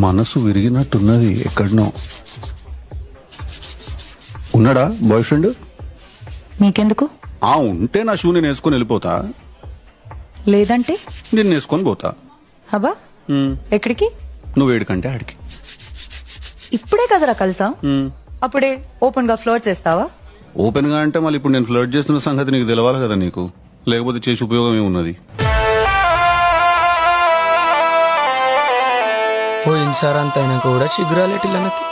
మనసు విరిగినట్టున్నది ఎక్కడనో. ఉన్నాడా బాయ్ ఫ్రెండ్? నీకెందుకు? ఉంటే నా షూ నేను వేసుకొని వెళ్ళిపోతా, లేదంటే నేను వేసుకొని పోతా. అబ్బా ఎక్కడికి? నువ్వు ఏడికంటే ఆడికి. ఇప్పుడే కదరా కలిసా, అప్పుడే ఓపెన్ గా ఫ్లోర్ చేస్తావా? ఓపెన్ గా అంటే మళ్ళీ ఇప్పుడు నేను ఫ్లర్ట్ చేస్తున్న సంగతి నీకు తెలవాలి కదా. నీకు లేకపోతే చేసి ఉపయోగం ఏమున్నది? పోయినసారి అంత అయినా కూడా చిగురాలేటిల్లనకి.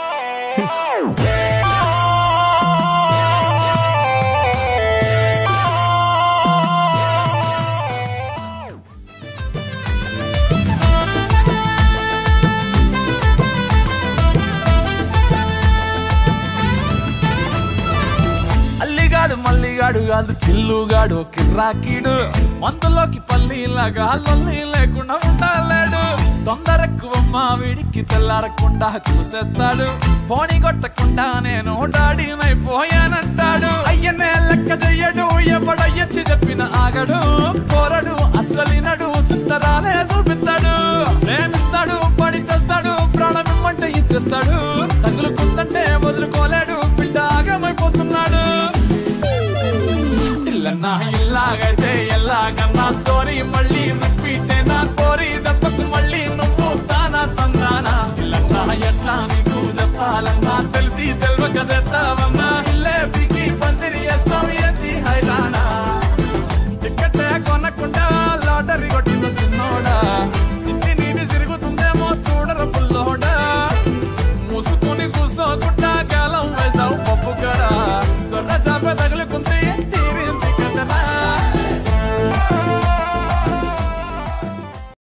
మల్లిగాడు కాదు పిల్లుగాడు కిర్రాకీడు, మందులోకి పల్లీలాగా లొల్లి లేకుండా ఉండాలేడు. తొందరెక్కువమ్మ వీడికి తెల్లారకుండా కూసేస్తాడు, పోనీ కొట్టకుండా నేను డాడీనైపోయానంటాడు. అయ్యనే లెక్క చెయ్యడు, ఎవడయ్యచ్చి చెప్పిన ఆగడు, కోరడు అస్సలినడు, చిత్తరాలే చూపిస్తాడు. ప్రేమిస్తాడు, పడి చేస్తాడు, ప్రాణమిమ్మంటే ఇచ్చేస్తాడు, తగులుకుందంటే వదులుకోలేడు, బిడ్డ ఆగమైపోతున్నాడు. ఇల్లన్నా ఇల్లాగైతే ఎల్లాగన్నా స్టోరీ మళ్ళీ రిపీట్ నా కోరి దెబ్బకు మళ్ళీ నువ్వు తానా తందానా. ఇల్లన్నా ఎట్లా నీకు చెప్పాలన్నా తెలిసి తెల్వక చేస్తావా